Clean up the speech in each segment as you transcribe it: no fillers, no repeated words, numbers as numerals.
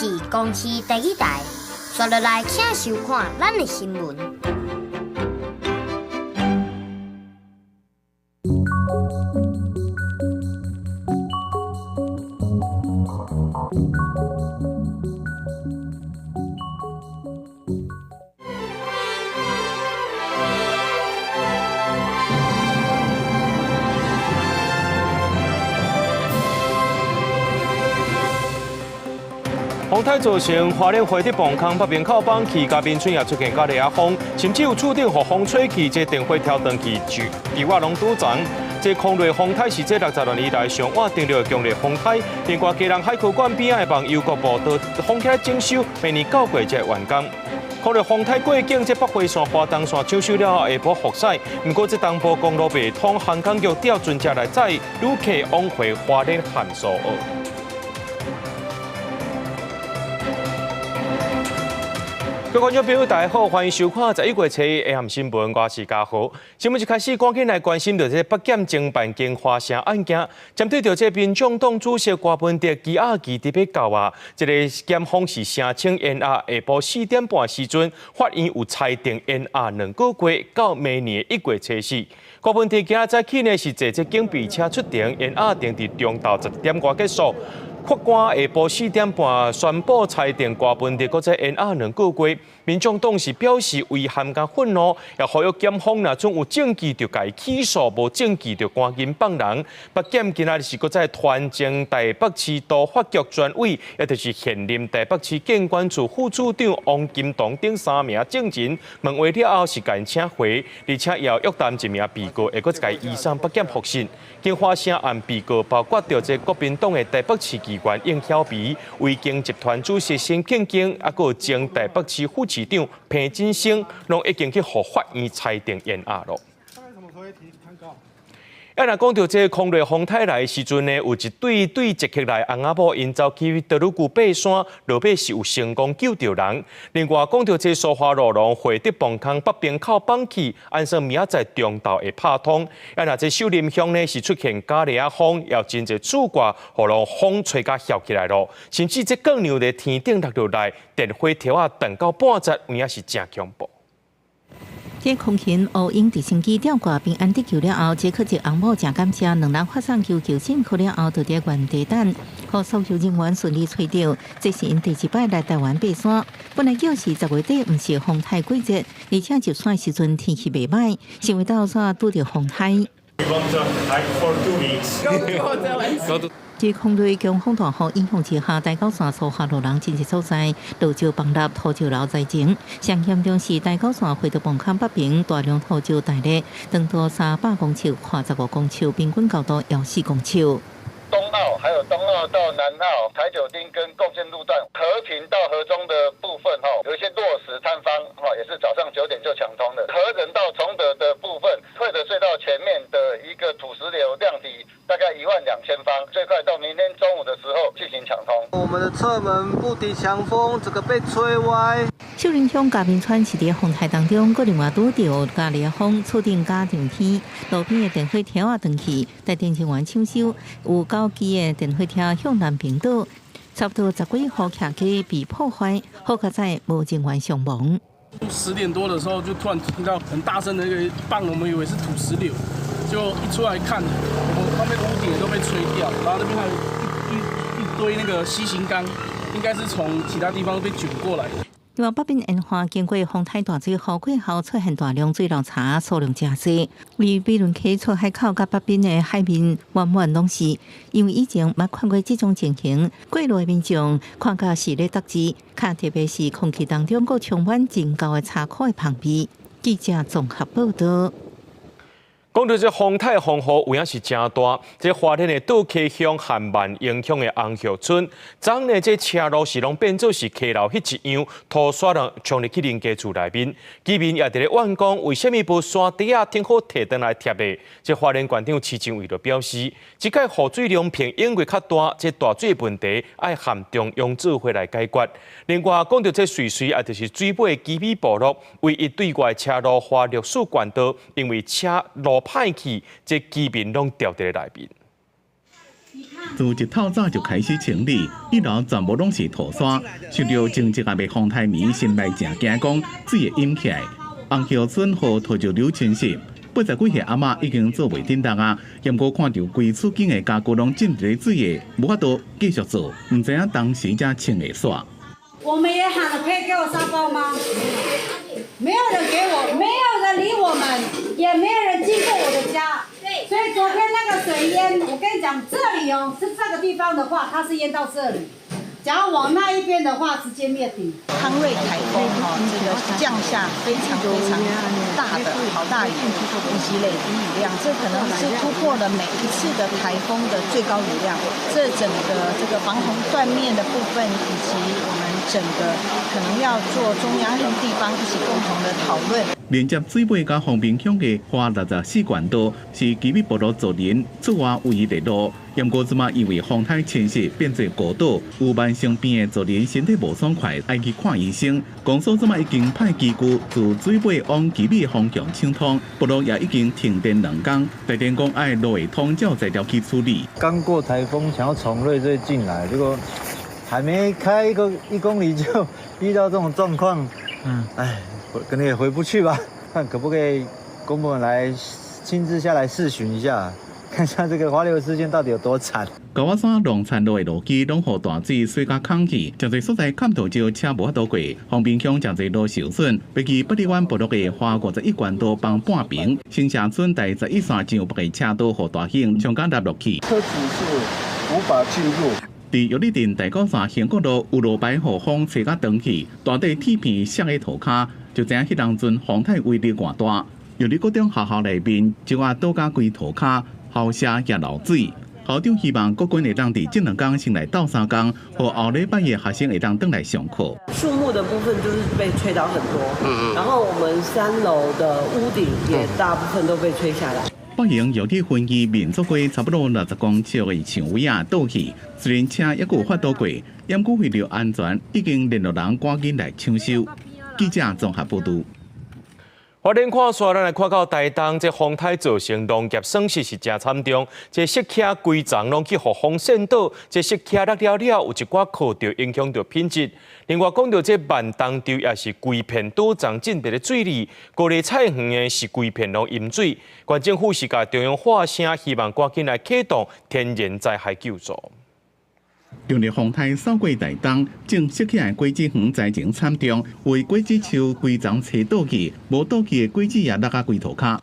是公司第一台，刷落来请收看咱的新闻。风台造成花莲花地磅空北边靠板气，嘉宾村也出现高烈风，甚至有注定互风吹起，这电火挑断去，计划拢拄长。这空雷风台是这60多年以来上晚定了的强烈风台，另外基隆海科馆边仔的网邮局部都封起来征收，明年9月才完工。空雷风台过境，这北回线、花东线抢修了后，下晡复驶。不过这东部公路未通，航港局调船车来载旅客往回花莲汉苏澳。各位观众朋友，大家好，欢迎收看11月7日下午新闻，我是嘉豪。新闻一开始，赶紧来关心到这北检侦办经花城案件，针对到这民众党主席郭文哲羁押期特别到啊，这个检方是申请延押，下晡4点半时阵，法院有裁定延押2个月到明年1月7日。郭文哲今仔早起呢是坐这警备车出庭，延押定伫中昼10点外结束。法官下晡4点半宣布裁定郭文哲，搁再延押2个月。民众党是表示遗憾甲愤怒，也呼吁检方若总有证据就该起诉，无证据就赶紧放人。北检今仔是搁再传证台北市都法局专委，也就是现任台北市检管处副处长王金东等3名证人，问话了后是该请回，而且也约谈1名被告，会搁该移送北检复审。经花城案被告包括着这国民党的台北市议员应晓薇、维京集团主席申庆京，还有前台北市副市长彭金星，拢已经去互法院裁定延押了。若讲到这空雷风台来的时阵呢，有一对捷克来翁仔某因走去德鲁古爬山，落尾是有成功救着人。另外讲到这苏花路龙惠德磅空北边靠放弃，按说明仔载中昼会拍通。若这秀林乡呢是出现假烈风，也真侪厝挂，互落风吹甲翘起来咯。甚至这更牛的天顶落落来，电火条啊断到半截，有影是真恐怖。这空勤乌英直升机吊挂平安得救了后，这科技翁某真感谢2人发送求信去了后，就在原地等，和搜救人员顺利找到。这是因第一摆来台湾爬山，本来就是10月底，不是风台季节，而且入山时阵天气袂歹，想不到煞拄着风台。在空雷强风大雨影响之下，大高山苏花路人真实所在，路石崩塌，土石流在前。上严重是大高山惠德磅空北边大量土石大裂，长度300公尺，宽15公尺，平均高度约4公尺。东澳还有东澳到南澳、台九町跟构建路段和平到河中的部分有一些落石坍方也是早上9点就抢通的。和仁到崇德的部分，惠德隧道前面的一个土石流量体大概12000方，最快到明天中午的时候进行抢通。我们的侧门不敌强风，整个被吹歪。秀林乡嘉宾村是伫风台当中，个另外拄到假烈风，触电假电天，路边的电火条啊断去，带电人员抢修，有9支的电火条向南平倒，差不多10几户徛起被破坏，好在在无人员伤亡。10点多的时候，就突然听到很大声的一个棒，我们以为是土石流，就一出来看，我们旁边的屋顶也都被吹掉，然后那边还有一堆那个西行钢，应该是从其他地方被卷过来的。另外，北边烟花经过风台大水雨过后，出现大量水流茶，数量真多。为比伦溪出海口甲北边的海面完全拢是，因为以前捌看过这种情形，过路的民众看到是咧得志，看特别是空气当中，佫充满真高的茶苦的香味。记者综合报道。讲到这风台风雨有影是真大，这花莲的杜溪乡汉万影响的红叶村，昨呢这车路是拢变做是溪流迄一样，土刷人冲入去人家厝内面，居民也伫咧怨讲，为什么无山底啊挺好摕倒来贴的？这花莲县长市长为了表示，即届雨水量偏因为较大，这大水问题爱含中央做伙来解决。另外讲到这水也就是水尾基比部落，唯一对外车路花绿树管道，因为车路歹去，这居民拢掉伫咧内面。你看，自一透早就开始清理，一楼全部拢是土沙，受到前一个月风台迷心内正惊讲水会淹起来。红桥村和土石流侵蚀，80几岁阿嬷已经做袂顶当啊，不过看到规厝间的家具拢浸伫咧水的，无法度继续做，唔知影当时才清会煞。我们也喊了，可以给我沙包吗？没有人给我，没有人理我们，也没有人经过我的家。所以昨天那个水淹，我跟你讲，这里哦是这个地方的话，它是淹到这里。假如往那一边的话，直接灭顶。康瑞台风这个降下非常大的好大雨，以及累积雨量，这可能是突破了每一次的台风的最高雨量。这整个这个防洪断面的部分，以及我们整个可能要做中央跟地方一起共同的讨论。连接水尾甲方平乡的花64管道是基密部落族人出外唯一的路。不过即马因为风台侵蚀变做孤岛，有万生病的族人身体无爽快，爱去看医生。公所即马已经派机具自水尾往基密方向抢通，部落也已经停电2天。台电讲爱路会通才有材料去处理。刚过台风，想要从瑞穗进来，结果还没开1公里就遇到这种状况。可能也回不去吧，看可不可以公部门来亲自下来视巡一下，看一下这个华流事件到底有多惨。高瓦山龙田路的路基拢予大水水甲空气，真侪所在看头就车无法度过。方平乡真侪路受损，比起北里湾部落的花51管道帮半平，新社村第11线上北的车道和大型上甲落去，车子是无法进入。伫玉里镇大高山兴国路有路牌互风吹甲长去，大地铁片摔喺涂骹。就知影迄当阵风台威力偌大，由于高中学校内面就话倒甲规涂骹，校舍也漏水。校长希望各军会当伫这2天先来斗3天，和后礼拜的学生会当回来上课。树木的部分就是被吹倒很多，然后我们3楼的屋顶也大部分都被吹下来。北营有啲分期民族街差不多60公尺的墙位啊倒去，虽然车也有法倒过，不过为了安全，已经联络人赶紧来抢修。记者综合报道。花莲看线，咱来看到台东，这风台造成农业损失是真惨重。这石刻规丛拢去互风渗倒，这石刻落了，有一寡课就影响到品质。另外讲到这万东洲也是规片倒丛进别的水里，高丽菜园的是规片拢淹水。县政府是甲中央发声，希望赶紧来启动天然灾害救助。中日风台扫过台东，正设起来果子园灾情惨重，为果子树规丛吹倒去，无倒去的果子也落啊规涂骹。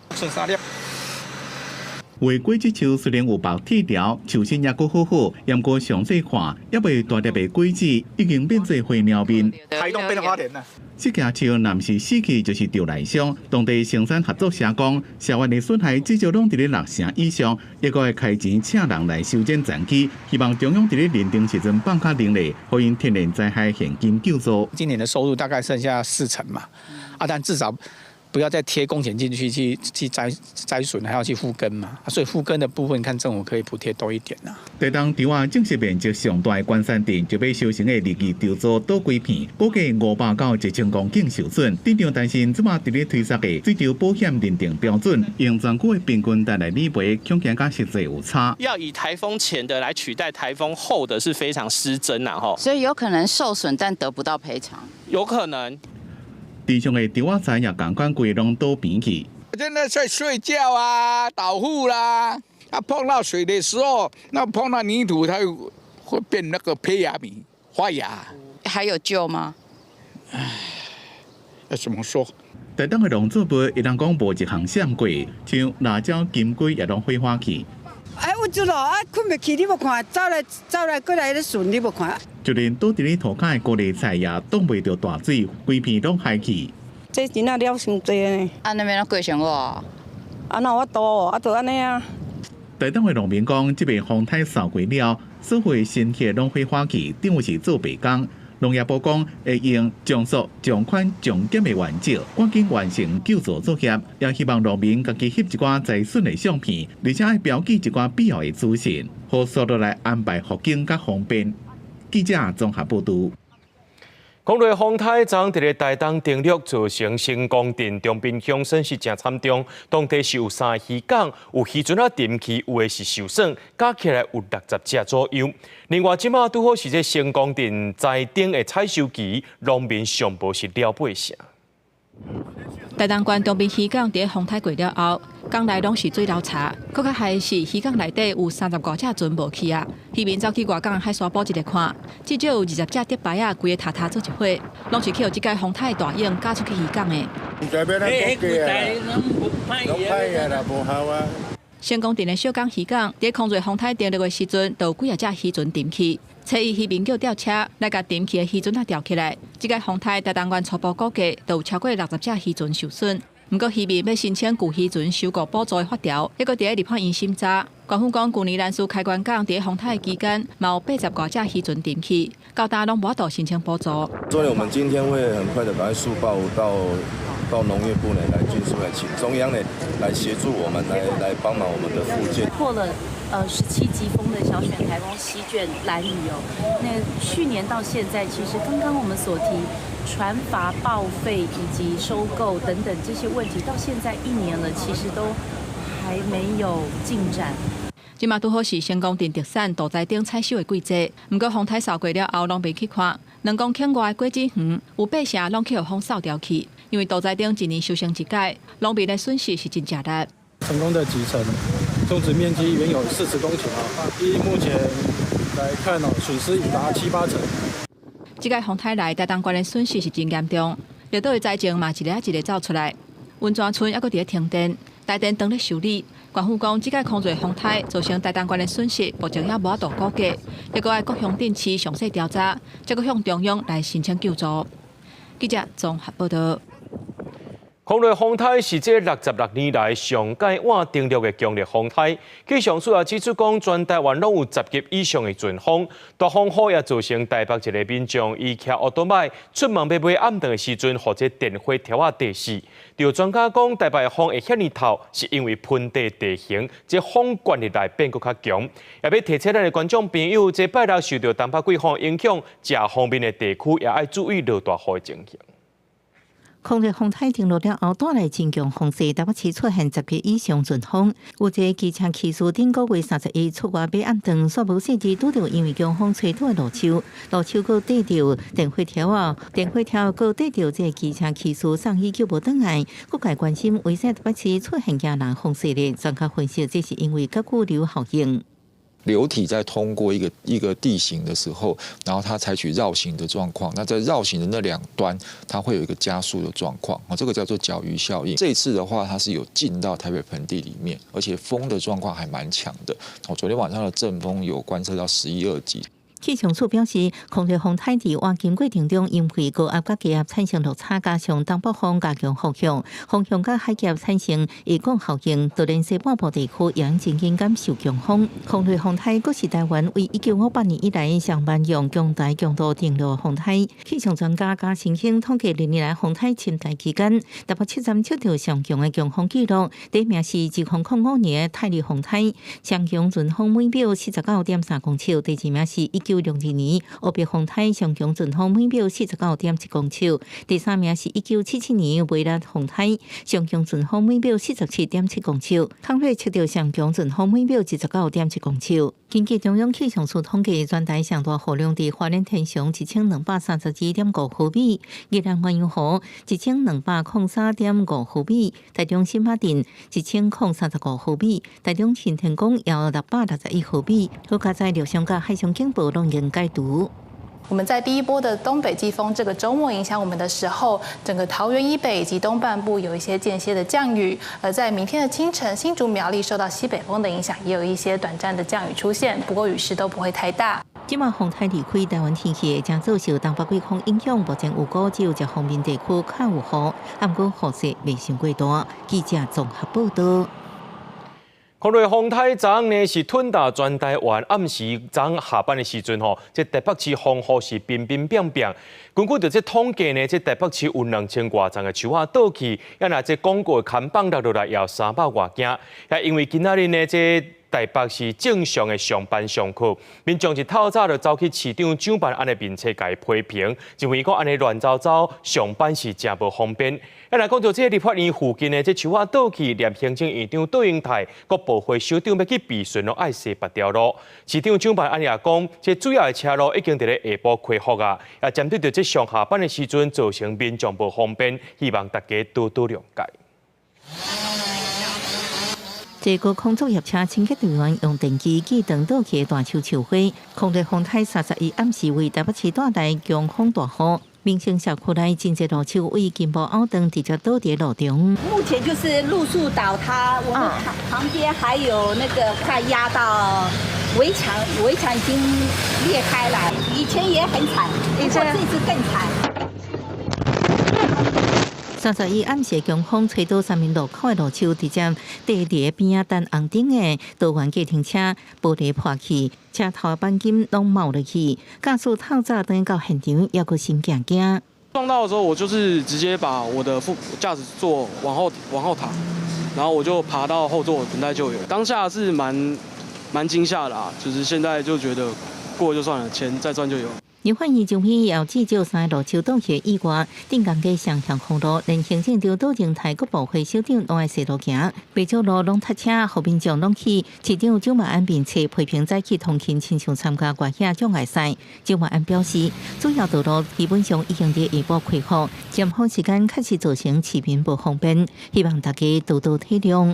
为果子树虽然有包铁条，树身也阁好好，不过详细看，也未大粒的果子已经变做灰鸟面。台东变花莲了。石刻树若是死去，就是着内伤。当地生产合作社讲，社员的损害至少拢伫咧6成以上，也阁会开钱请人来修剪残基，希望中央伫咧认定时阵放卡能力，互因天然灾害现金救助。今年的收入大概剩下40%嘛，但至少不要再贴工钱进去栽损，还要去复耕嘛，所以复耕的部分看政府可以补贴多一点啊。台东场啊，正式面积上大的关山镇就要修成的日记雕塑倒规片，估计500到1000公顷受损。镇长担心，即马伫咧推测的水潮保险认定标准，用全区的平均带来理赔，恐惊甲实际有差。要以台风前的来取代台风后的是非常失真啊！吼，所以有可能受损，但得不到赔偿。有可能。地上的稻仔菜也共款规拢倒平去。真的在睡觉啊，倒户啦，碰到水的时候，那碰到泥土，它会变那个胚芽米发芽。还有救吗？唉，要怎么说？台东的农作物一人讲无一项闪过，像辣椒、金龟也拢火花去。有一路困袂去，你无看，走来过来咧顺，你无看。就连倒伫咧涂骹的高丽菜也挡袂着大水，规片拢害去。这真啊了伤济呢。那边拢过上我。哪有法度？就安尼啊。台东的农民讲，这边风台扫过了，所有新叶拢火花去，等于是做白工。农业部讲会用将速、将宽、将减的原则，赶紧完成救助作业，也希望农民家己翕一寡灾损的相片，而且要标记一寡必要的资讯，好速度来安排复工较方便。记者综合报道。讲到风台昨伫咧台东登陆，造成成功镇中滨乡损失真惨重。当地是有3个渔港，有渔船啊沉去，有的是受损，加起来有60只左右。另外，即马拄好是这成功镇在顶的采收期，农民上无是了八成。台东县中滨渔港伫风台过了后，港内拢是水流茶，更较害是渔港内底有35只船无去啊。渔民走去外港海沙堡一个看，至少有20只竹排啊，规个塔塔做一伙，拢是去互即个风台大影加出去渔港的。成功镇的小港渔港，伫空瑞风台登陆的时阵，就有几只渔船沉去。找伊渔民叫吊车来甲沉去的渔船啊吊起来。即个风台台东县初步估计，就有超过60只渔船受损。不过渔民要申请旧渔船收购补助的法条，还阁伫咧立法院审查。官府讲，旧年咱属开关港伫风台期间，嘛有80多只渔船沉去，到大拢无法度申请补助。所以我们今天会很快的把它速报到农业部呢来尽速来请中央呢来协助我们来帮忙我们的复健。破了17级风的小选台风席卷兰屿哦，那去年到现在，其实刚刚我们所提船筏报废以及收购等等这些问题，到现在1年了，其实都还没有进展。即马拄好是成功镇特产稻仔顶采收的季节，不过风台扫过了后，拢未去看。2公顷外的果子园有8成拢去互风扫掉去，因为稻仔顶一年修成一届，农民的损失是真正大。成功的集成种植面积原有40公顷依目前来看损失已达7、8成。即个风台内台东县的损失是真严重，绿岛的灾情嘛一个一个走出来。温泉村还阁伫咧停电，台电当咧修理。官府讲，即个空瑞风台造成台东县的损失，目前也无法度估计，还阁爱各乡镇市详细调查，再阁向中央来申请救助。记者综合报道。空瑞风台是这66年来上届晚登陆的强烈风台。气象署也指出讲，全台湾拢有10级以上的阵风，大风雨也造成台北一个民众伊骑奥多麦出门要买暗顿的时阵，或者电火条啊地死。有专家讲，台北的风会遐尼透，是因为盆地地形这风惯力来变搁较强。也要提醒咱的观众朋友，这拜六受到东北季风影响，正方面的地区也要注意落大雨的情形。空瑞风台登陆了后，带来真强风势，台北市出现10级以上阵风。有一个机车骑士顶个月31出外买暗顿，煞无细致拄着因为强风吹倒的路树，路树搁缀着电火条啊，电火条搁缀着这机车骑士送医救无倒来，各界关心为啥台北市出现亚南风势咧？专家分析，这是因为甲固流效应。流体在通过一个地形的时候，然后它采取绕行的状况，那在绕行的那2端，它会有一个加速的状况，这个叫做角鱼效应。这一次的话，它是有进到台北盆地里面，而且风的状况还蛮强的。昨天晚上的阵风有观测到11、2级。气象署表示，空瑞风台伫晚间过程中，因为高压甲低压产生落差，加上东北风加强风向，风向甲海气压产生异降效应，导致西半部地区也真紧感受强风。空瑞风台阁是台湾为1958年以来上万用强大强度登陆风台。气象专家加申请统计历年来风台侵台期间，台北7站测到上强的强风记录，第一名是2005年的泰利风台，上强阵风每秒49.3公尺，第二名是1962年乌北风台上强阵风每秒49.7公尺，第三名是1977年维拉风台上强阵风每秒47.7公尺，康瑞测到上强阵风每秒19.7公尺。根据中央气象署统计，全台上大雨量伫花莲天祥1232.5毫米，宜兰鸳鸯湖1203.5毫米，台中新马镇1035毫米，台中新天宫也661毫米，好加在陆上甲海上警报拢应解读。我们在第一波的东北季风这个周末影响我们的时候，整个桃园以北以及东半部有一些间歇的降雨，而在明天的清晨，新竹苗栗受到西北风的影响，也有一些短暂的降雨出现，不过雨势都不会太大。即马风台离开台湾天气会将遭受东北季风影响，目前有估只有这方面地区较有雨，不过雨势未伤过大。记者综合报道。空瑞风台昨呢是吞打全台湾，暗时昨下班的时阵这台北市风雨是乒乒乓乓。根据着这统计呢，这台北市有2000多丛的树啊倒去，也那这广告看板落来也有300多件。也因为今仔日呢，这台北是正常的上班上课，民众一透早就走去市场上班，安尼面册甲伊批评，认为讲安尼乱糟糟上班是真无方便。来讲到这个立法院附近的这树仔倒去，连行政院长杜英泰、各部会首长要去避顺咯，爱西八条路。市场上班安尼也讲，这主要的车路已经伫咧下晡开放啊，也针对着这上下班的时阵造成民众无方便，希望大家多多谅解。这个空作业车清洁队员用电机记长倒去大树树花，控制风台31暗时为台北市大台强风大雨。民生小区内真侪路树为金箔凹灯直接倒在路中。目前就是路树倒塌，我们旁边还有那个快压到围墙，围墙已经裂开来。以前也很惨，不过这次更惨。31暗时强风吹倒三面路口的路树，直接地伫边仔等红顶的多元计程车玻璃破去，车头钣金拢冒落去。驾驶透早等到现场，也阁心惊惊。撞到的时候，我就是直接把我的副驾驶座往后躺，然后我就爬到后座等待救援。当下是蛮惊吓的啊，就是现在就觉得过就算了，钱再赚就有。立法院上边也至少3个路树倒去以外，顶港街上向公路，连行政长杜英泰各部会首长拢爱西路行，袂少路拢塞车，后民众拢去市长蒋万安面册批评再去通勤亲像参加外乡障碍赛。蒋万安表示，主要道路基本上已经伫下晡开放，尖峰时间确实造成市民不方便，希望大家多多体谅。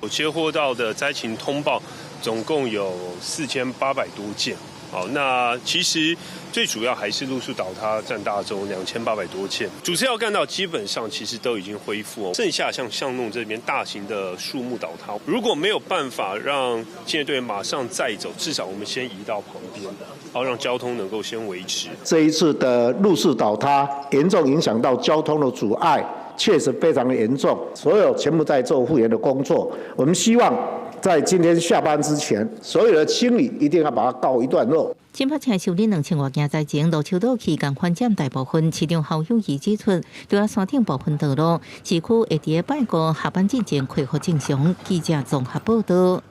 我接获到的灾情通报总共有4800多件。好，那其实最主要还是路树倒塌占大宗2800多件，主次要干道基本上其实都已经恢复哦，剩下像巷弄这边大型的树木倒塌，如果没有办法让清洁队员马上载走，至少我们先移到旁边，好让交通能够先维持。这一次的路树倒塌严重影响到交通的阻碍，确实非常的严重，所有全部在做复原的工作，我们希望在今天下班之前，所有的清理一定要把它告一段落。新北市修理2000多件灾情，路树倒去共款占大部分。市长侯友宜指出，除了山顶部分道路，市区会伫拜五下班之前恢复正常。记者综合报道。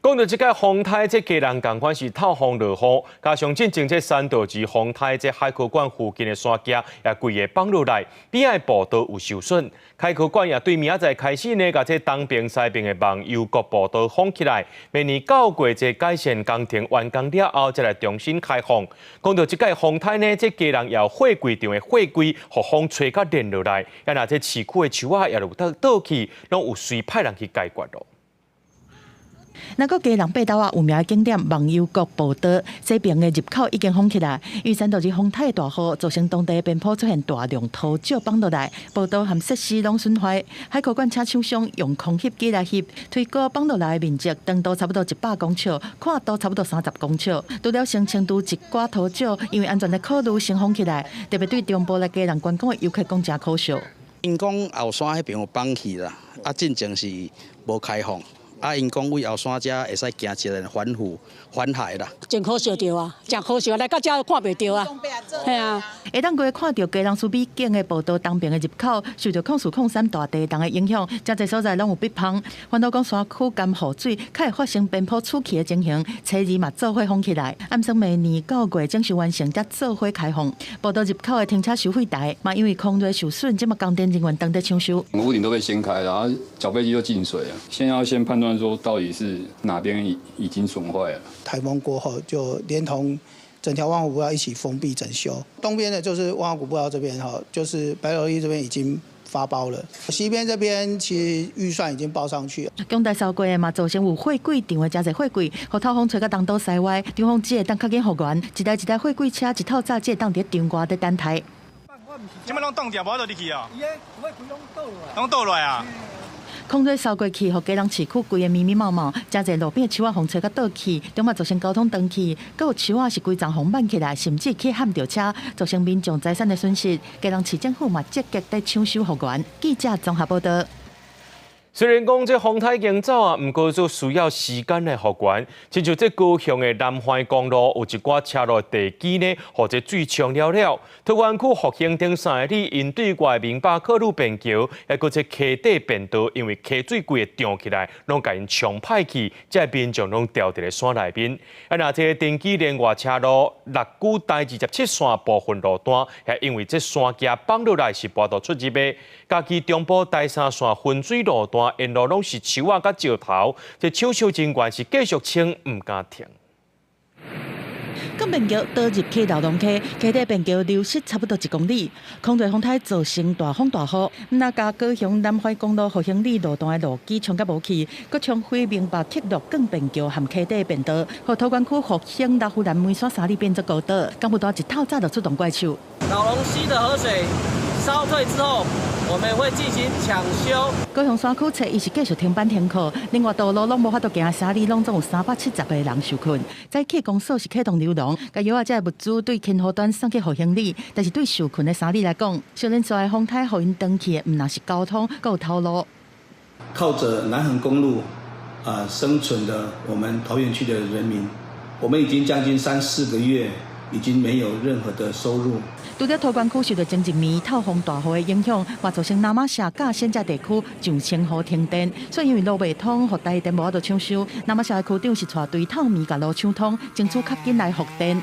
讲到这个风台，这家人共款是透风落雨，加上进前这山道至风台这海科馆附近的山架也规个放落来，边仔步道有受损。海科馆也对明仔载开始呢，把这东边西边的网由各步道封起来，明年9月这改善工程完工了后，再来重新开放。讲到这个风台呢，这家人也有货柜场的货柜，互风吹甲连落来，也那这市区的树仔也有倒去，拢有随派人去解决咯。那个家人爬斗有名的景点网友国步道西边的入口已经封起来，因为山道是风太大雨，造成当地边坡出现大量土石放落来，步道和设施拢损坏。海科馆请厂商用空翕机来翕，推估放落来的面积长度差不多100公尺，宽度差不多30公尺。除了先清除一寡土石，因为安全的考虑先封起来，特别对中部来家人观光的游客讲真可惜。因讲后山迄边有放弃啦，进前是无开放。因讲为后山遮会使行一个环海啦，真可惜着啊，真可惜，来到遮看袂到啊，系啊。会当过看到家人苏比景的步道东边的入口，受到控诉控3大地震的影响，真侪所在拢有闭放。反倒讲山区干雨水，较会发生边坡出去的情形，车儿嘛做伙封起来。暗算明年9月正式完成，才做伙开放。步道入口的停车收费台嘛，因为空锐受损，即嘛工程人员当在抢修。屋顶都被掀开，然后小飞机就进水了。先要判断说到底是哪边已经损坏了。台风过后，就连同整条万华古道一起封闭整修。东边的就是万华古道这边哈，就是白楼一这边已经发包了。西边这边其实预算已经报上去了。江大烧过的嘛，造成有货柜场的真侪货柜，互透风吹到东倒西歪，中风只会当较紧复原，一台货柜车一透早只会当伫场外在等待。即摆拢冻掉，无得入去啊！伊个货柜拢倒落来啊！空锐扫过去，互家人市区规个密密麻麻，真侪路边的树仔风吹甲倒去，中嘛造成交通断去，搁有树仔是规丛风挽起来，甚至去撼着车，造成民众财产的损失。家人市政府嘛积极在抢修复原。记者综合报道。虽然讲这风台经走啊，不过就需要时间来复原。亲像这高雄的南环公路有一寡车路地基呢，或者水冲了了。桃园区复兴顶3个里，因对外明巴克路便桥，还有这溪底便道，因为溪水规个涨起来，拢甲因冲歹去，这民众拢掉伫咧山内面。啊，那这电机连外车路6股台27线部分路段，也因为这山架放落来是跋倒出入的。家己中部第3线分水路段。沿路拢是树仔甲石头，这手手真悬是继续清，唔敢停。港便桥倒入去劳动溪，溪底便桥流失差不多1公里。空对风台造成大风大雨，那甲高雄南环公路复兴里路段的路基冲甲无去，佮冲毁明白铁路港便桥含溪底便道，和桃园区复兴大湖南梅山3里变作孤岛。港府大一透早就出动怪手。老龙溪的河水烧退之后，我们会进行抢修。高雄山区测伊是继续停班停课，另外道路拢无法度行3里，拢总有370个人受困。早起公所是启动流动，甲药啊，这物资对轻河段送去复兴里，但是对受困的3里来讲，小年stra的风台互因登去的，唔那是交通，还有头路。靠着南横公路生存的我们桃园区的人民，我们已经将近3、4个月，已经没有任何的收入。除了桃园区受到前一暝透风大雨的影响，也造成南马社甲县这地区上千户停电，所以因为路未通，和台电无法度抢修。南马社的区长是带队透暝甲路抢通，争取较紧来复电。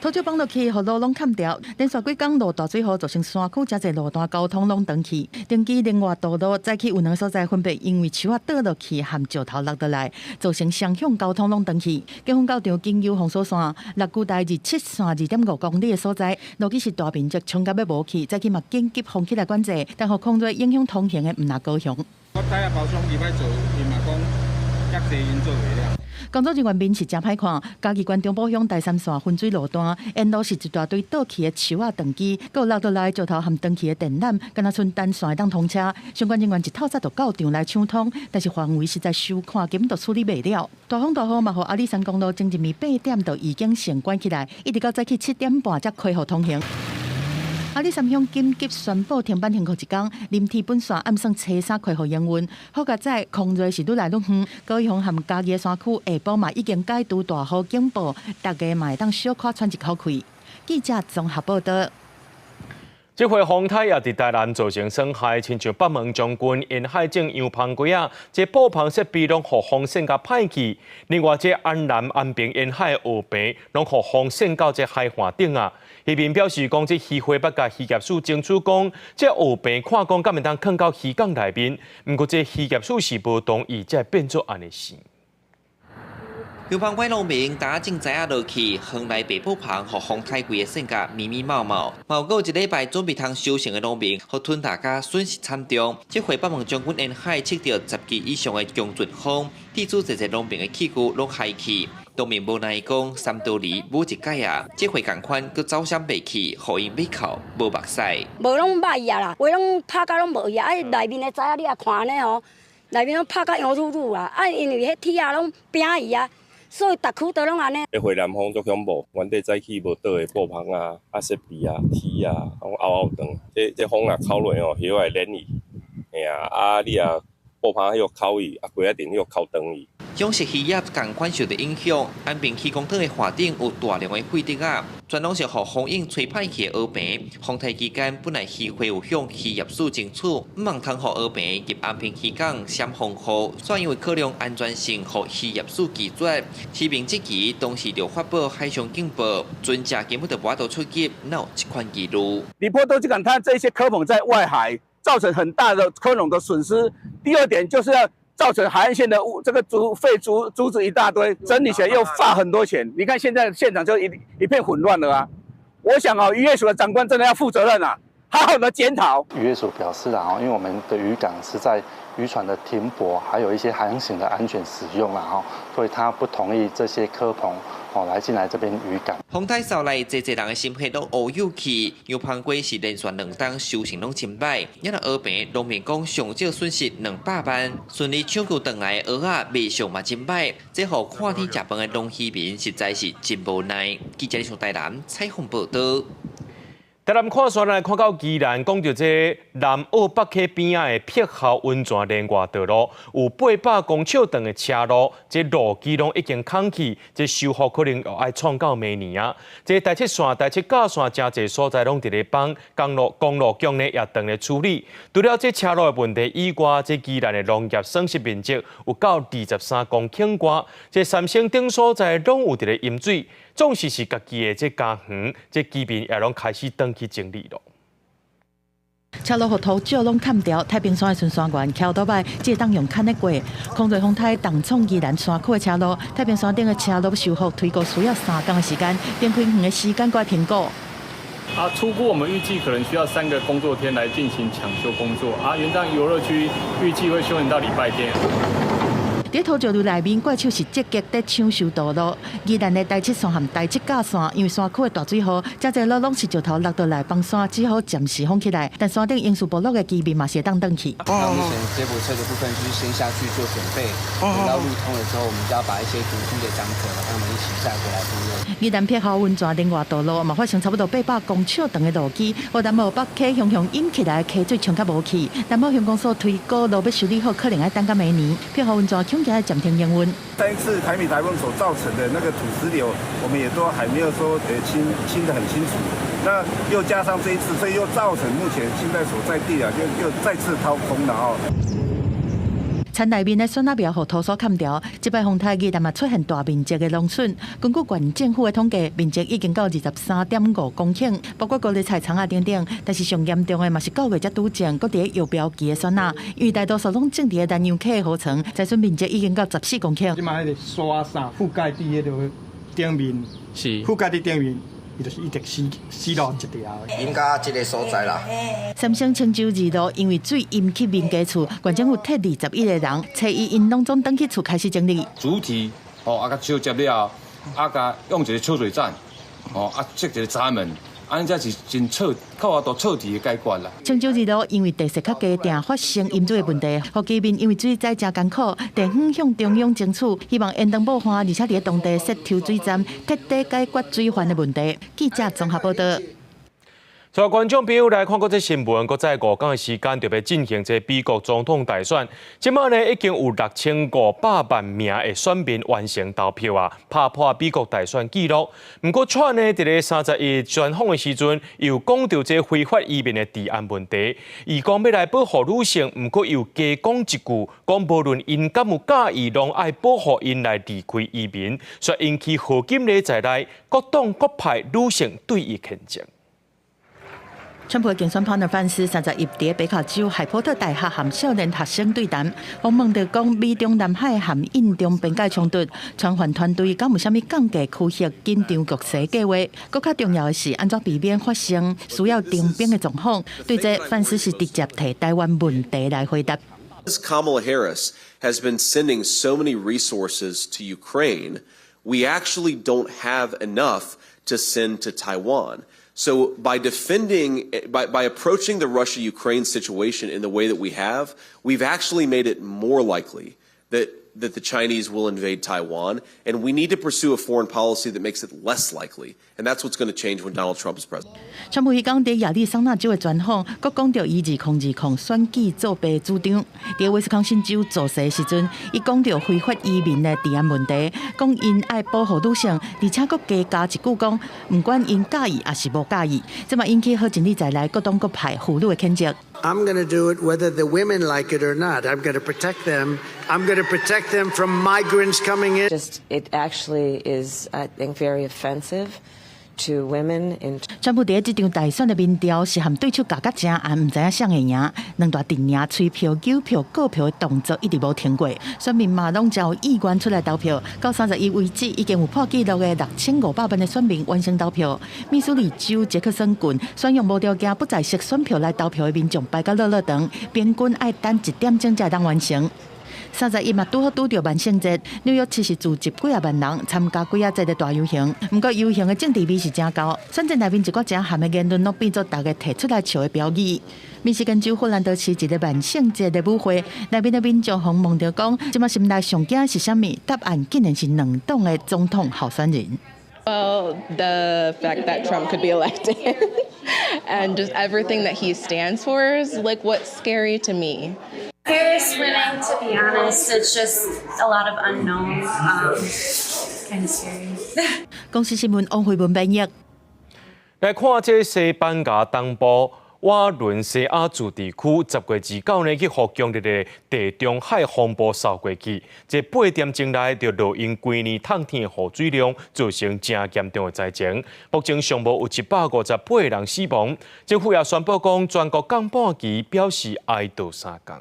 土石放落去，和路拢砍掉，连续几工路大水雨造成山区真侪路段交通拢断去。登记另外道路早起有2个所在分别因为树仔倒落去，含石头落落来，造成双向交通拢断去。警方到场经由封锁线6股台27线2.5公里的所在，路基是大面积冲甲要无去，早起嘛紧急封起来管制，但互控制影响通行的毋那高雄。我睇下包装伊歹做，伊嘛讲遮济因做袂了。工作人员面是真歹看，嘉义县中部乡第3线分水路段，沿路是一大堆倒去的树仔断机，还有落落来石头含断去的电缆，敢若剩单线会当通车。相关人员一透早就到场来抢通，但是范围实在收看，根本就处理袂了。大风大雨嘛，互阿里山公路前一暝8点就已经先关起来，一直到早起7点半才恢复通行。阿里山乡紧急宣布停班停课1天，林体本线暗算初3恢复营运。好佳在空热是愈来愈远，高雄含嘉义山区下晡嘛已经解除大雨警报，大家嘛会当小可喘一口气。记者综合报道。这回风台也伫台南造成损害，亲像北门将军沿海正洋棚街啊，这布棚设备拢互风扇甲歹去。另外，这安南安平沿海河边拢互风扇到这海岸顶啊。渔民表示讲，这渔会要甲渔业署争取讲，这河边看讲敢会当放到渔港内面。不过，这渔业署是无同意，才变做安尼事。洋棚街路面大家正知影落去，乡内白布棚和风台规的性格密密茂茂，嘛有1礼拜准备通修成的路面，和吞大家损失惨重。这回北门将军沿海测到10级以上的强阵风，地主侪路面的器具拢害去。农民无奈讲3道梨无一解啊，这回共款佮走闪袂去，互因尾口无目屎。无拢歹啊啦，话拢拍甲拢无啊，内面的仔你也看呢吼，内面拢拍甲洋嘟嘟啊，因为迄铁啊拢扁伊啊。所以，逐区都拢安尼。回南风足恐怖，原地早起无倒的布棚啊、设备啊、梯啊，拢凹长。这风若口落哦，叶会连伊，嘿啊，你啊布棚迄个口伊，规定迄个口长伊。养殖渔业共款受到影响，安平渔港岛的华顶有大量的废竹仔，全拢是互风影吹歹去的河边。风台期间，本来渔会有向渔业署争取，毋通通互河边入安平渔港闪风雨，所以因为考量安全性，互渔业署拒绝。市民即期当时就发布海上警报，船只根本就无法度出入，哪有这款记录？李波都去感叹这些科棚在外海造成很大的科农的损失。第二点就是要造成海岸线的这个竹子一大堆，整理起来又花很多钱。你看现在现场就一片混乱了啊！我想渔业署的长官真的要负责任啊，好好的检讨。渔业署表示因为我们的渔港是在渔船的停泊，还有一些航行的安全使用所以他不同意这些科棚来进来这边渔港。风台扫来，济人的心血拢乌有去。洋棚街是连续2档收成拢真歹，因为河边农民讲上少损失200万，顺利抢救回来的蚵仔卖相嘛真歹，这互看天食饭的农渔民实在是真无奈。记者从台南采访报道。台南看山来看到宜兰，讲到这南澳北溪边仔的碧校温泉连外道路，有800公尺长的车路，这路基拢已经空起，这修复可能要创到明年啊。这台七线、台七架线真侪所在拢伫咧帮公路局呢也等咧处理。除了这车路的问题以外，这宜兰的农业损失面积有到23公顷外，这三星顶所在拢有伫咧淹水。总是家己的这家园，这居民也拢开始登去整理咯。车路和土石拢砍掉，太平山的顺山园桥倒摆，只会当用牵得过。空瑞风台重创宜兰山区的车路，太平山顶的车路修复推估需要3天的时间，边开园的时间过来评估。初估我们预计可能需要3个工作天来进行抢修工作。元旦游乐区预计会休园到礼拜天。在土石路内面，怪手是积极在抢修道路。宜兰的台七线和台七架线，因为山区的大水河，遮侪路拢是石头落倒来，帮山只好暂时封起来。但山顶罂粟部落的居民嘛是当登去。那目前接驳车的部分就是先下去做准备，等到路通了之后，我们就要把一些独居的长者让他们一起载回来服务。宜兰碧校温泉连外道路嘛发生差不多800公尺长的路基，和南澳北溪向淹起来，溪水冲甲无去。南澳乡公所推估路要修理好，可能要等到明年。碧校温泉暂停营运。上一次台米台风所造成的那个土石流，我们也都还没有说清得很清楚。那又加上这一次，所以又造成目前现在所在地啊，又再次掏空了哦。田内面的酸辣苗和土所砍掉，这摆风台宜兰嘛出现大面积的农损。根据县政府的统计，面积已经到23.5公顷，包括高丽菜、葱啊等等。但是上严重的嘛是9月才拄种，搁伫有标记的酸辣，因为大多数拢种伫个南洋溪的河床，栽种面积已经到14公顷。即马迄个沙伞覆盖伫迄个顶面，是覆盖伫顶面。伊就是一直死落一条。应该这个所在啦。三星青州2路因为水淹去民家厝，县政府替21个人，初一因拢总登去厝开始整理。主体甲烧接了后，甲用一个抽水站，设一个闸门。安才是真靠我到彻底的解决啦。青州2路因为地势较低，定发生淹水的问题，互居民因为水灾真艰苦，地方向中央争取，希望延长补换，而且伫当地设抽水站，彻底解决水患的问题。记者综合报道。所有观众朋友来看过这新闻，搁在5天的时间，就要进行这美国总统大选。即马呢，已经有6500万名的选民完成投票啊，打破美国大选纪录。不过，川呢，伫咧31专访的时阵，又讲到这非法移民的治安问题。伊讲要来保护女性，不过又加讲一句，讲无论因敢有介意，拢爱保护因来离开移民，所以引起何金咧在内各党各派女性对伊谴责。川普的竞选 partner 范斯31伫北卡州海波特大学和少年学生对谈，访问着讲美中南海和印中边界冲突，传唤团队敢有啥物降低区域紧张局势计划？更较重要的是，安怎避免发生需要定兵的状况？对这，范斯是直接提台湾问题来回答。Kamala Harris has been sending so many resources to Ukraine, we actually don't have enough to send to Taiwan. So by approaching the Russia-Ukraine situation in the way that we have, we've actually made it more likely that the Chinese will invade Taiwan, and we need to pursue a foreign policy that makes it less likely. And that's what's going to change when Donald Trump is president. 川普伊讲伫亚利桑那州的专访，佮讲到伊2020选举作弊主张。伫威斯康辛州做事时阵，伊讲到非法移民的治安问题，讲因爱保护女性，而且佮加一句讲，唔管因介意还是无介意，这嘛引起好真理在内各党各派妇女的谴责。I'm going to do it whether the women like it or not. I'm going to protect them. I'm going to protect them from migrants coming in. It actually is, I think, very offensive to women. 川普伫这场大选的民调是含对手夹甲正暗，唔知影谁会赢。两大阵营吹票、纠票、告票的动作一直无停过，选民嘛拢才有意愿出来投票。到31为止，已经有破纪录的6500万的选民完成投票。密苏里州杰克森郡选用无条件不在籍选票来投票的民众排到乐长，平均爱等1点钟才当完成。31嘛拄好拄着万圣节，纽约市是组织几啊万人参加几啊节的大游行。不过游行的政治味是真高，选战内面一寡真含的言论，拢变作大家提出来笑的标语。密西根州霍兰德市一个万圣节的舞会，内面的民众疯问着讲，即马心内上惊是啥物？答案竟然是两党的总统候选人。Well, the fact that Trump could be elected and just everything that he stands for is like what's scary to me. Harris winning, to be honest, it's just a lot of unknowns. Kind of scary. 公司新闻王慧文编译。来看这西班牙东部瓦伦西亚自治区10月29日去互强烈的地中海风暴扫过去，这8点钟内就落因规年冬天的雨水量造成真严重的灾情。目前尚无有158人死亡。政府也宣布讲，全国降半旗表示哀悼3天。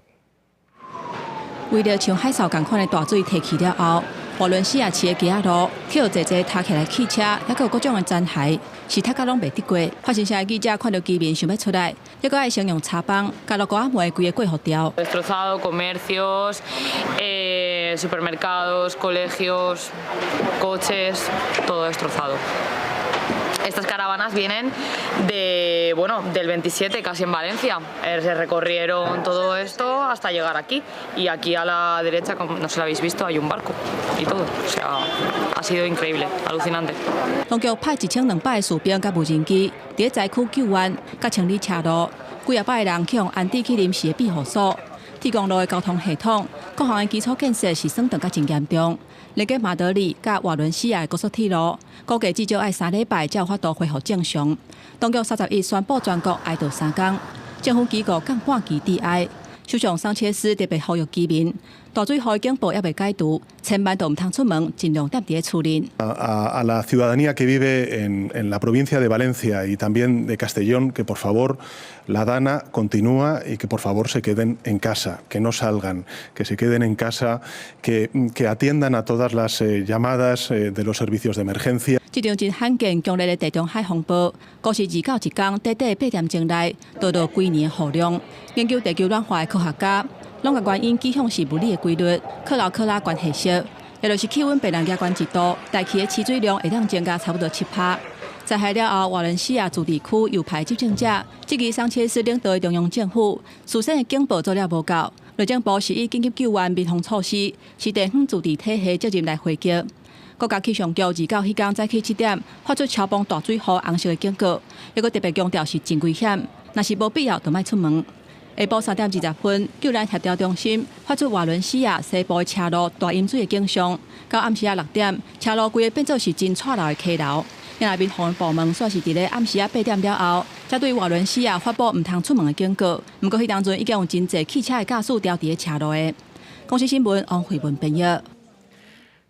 为了像海啸共款的大水提起了后，华伦西亚市的街仔路去有侪塌起来汽车，还有各种的残骸，是塌甲拢袂得过。发生啥记者看到居民想要出来，还佫爱先用叉棒甲落高门规个过互掉。Destrozado comercios, supermercados, colegios, coches, todo destrozado. Estas caravanas vienen del 27, casi en Valencia. Se recorrieron todo esto hasta llegar aquí. Y aquí a la derecha, como no sé si lo habéis visto, hay un barco y todo. O sea, ha sido increíble, alucinante. 当局派1200的士兵甲无人机，伫灾区救援、甲清理车路，几啊百人去用安置去临时的庇护所。提供路的交通系统，各项的基础建设是算得甲真严重。那个马德里甲瓦伦西亚的高速铁路，估计至少要3礼拜才有法度恢复正常。当局31宣布全国哀悼3天，政府机构降半旗致哀。首相桑切斯特别呼吁居民，大水后警报也未解除，千万都唔通出门，尽量踮伫厝内。A la ciudadanía que vive en la provincia de Valencia y también de Castellón, que por favor la dana continúa y que por favor se queden en casa, que no salgan, que se queden en casa, que atiendan a todas las llamadas de los servicios de emergencia. 这场真罕见强烈的地中海风暴，估是29一天，短短8点钟内达到几年的雨量。研究地球暖化的科学家，拢甲原因指向是物理的规律，克劳克拉关系式，也就是气温被人加关1度，大气的起水量会当增加差不多7%。灾害了后，瓦伦西亚自治区又派执政者，质疑桑切斯领导的中央政府，事先的警报做了无够。内政部是以紧急救援民防措施，是地方自治体系责任来回击。国家气象局29迄天早起7点发出超磅大水雨红色的警告，还佫特别强调是真危险，若是无必要就莫出门。下晡3点20分，救援协调中心发出瓦伦西亚西部的车路大淹水的警讯，到暗时6点，车路规个变做是真错漏的溪流。因内民防部门算是伫咧暗时8点了后，才对瓦伦西亚发布唔通出门的警告。不过迄当阵已经有真侪汽车的驾驶调伫咧车路的。公司新闻王慧文编译。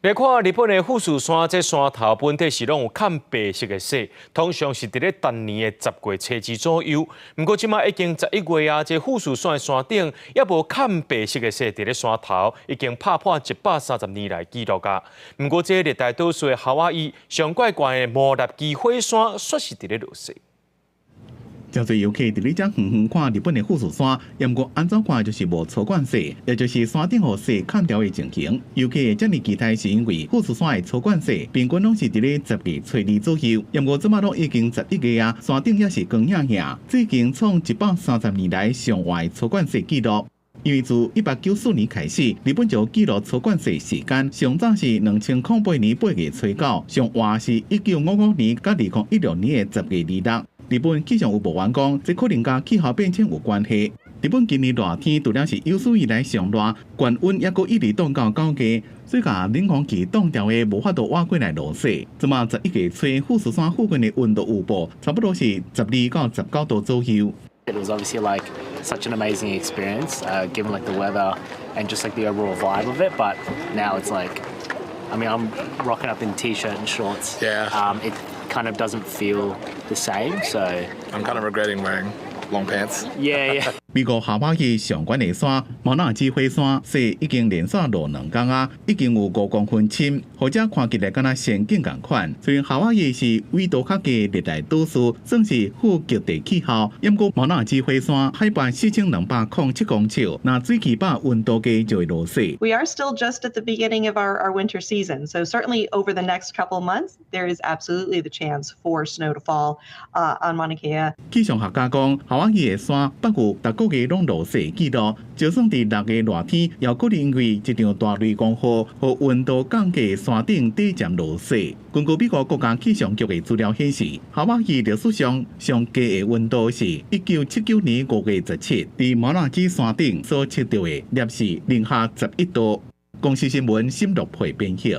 来看日本的富士山，这山头本体是拢有看白色的雪，通常是伫咧当年的10月初之左右。不过即马已经11月啊，这富士山的山顶也无看白色的雪伫咧山头，已经打破130年来纪录啊。不过这热带岛屿的夏威夷上怪悬的摩纳基火山，确实伫咧落雪。真侪游客伫咧遮远远看日本的富士山，也毋过安怎看就是无粗管雪，也就是山顶予雪砍掉的情形。游客遮尔期待是因为富士山的粗管雪平均拢是伫咧10月初2左右，也毋过即马拢已经11月啊，山顶也是光影影，最近创130年来上坏粗管雪纪录。因为自1894年开始，日本就记录粗管雪时间，上早是2008年8月初9，上晚是1955年甲2016年的10月26。日本气象有部员讲，这可能甲气候变迁有关系。日本今年热天除了是有史以来上热，高温也阁一直冻到9月，所以甲冷空气冻掉的无法度挖过来落雪。即马11月初，富士山附近的温度预报差不多是12到19度左右。It was obviously like such an amazing experience, given like the weather and just like the overall vibe of it. But now it's like, I mean, I'm rocking up in t-shirt and shorts. Yeah. It kind of doesn't feel the same, so I'm kind of regretting wearing long pants. Yeah. 美国夏威夷上悬的山毛纳基火山，雪已经连续落2天啊，已经有5公分深，或者看起来敢若仙境同款。虽然夏威夷是纬度较低热带岛屿，算是副极地气候，不过毛纳基火山海拔4207公尺，那水气把温度低就会落雪。We are still just at the beginning of our winter season, so certainly over the next couple of months, there is absolutely the chance for snow to fall on Mauna Kea. 气象学家讲，夏威夷的山北有达个月拢落雪记录，就算伫6月热天，也可能因为一场大雷光雨和温度降低，山顶短暂落雪。根据美国国家气象局的资料显示，夏威夷历史上上低的温度是1979年5月17，伫马纳基山顶所测到的摄氏零下11度。公司新闻沈乐培编译。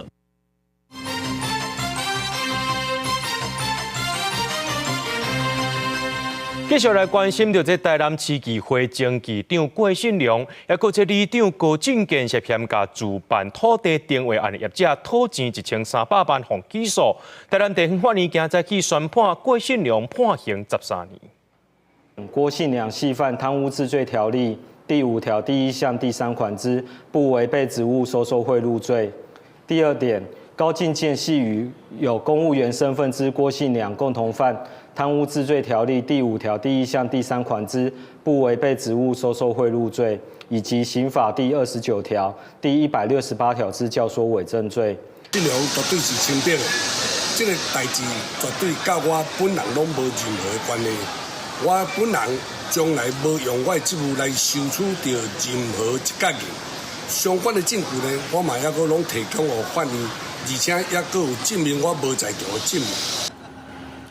继续来关心到这台南市议会前议长郭信良，也个这里长高进建设险甲主办土地定位案的业者讨钱1300万，互起诉。台南地方法院今早起宣判郭信良判刑13年。郭信良系犯贪污治罪条例第5条第1项第3款之不违背职务收受贿赂罪。第2点，高进建系与有公务员身份之郭信良共同犯贪污治罪条例第5条第1项第3款之不违背职务收受贿赂罪，以及刑法第29条第168条之教唆伪证罪。信良绝对是清白的，这个代志绝对甲我本人拢无任何的关系。我本人将来无用我的职务来收取到任何一角银。相关的证据呢，我嘛还阁拢提供予法院，而且还阁有证明我无在场的证明。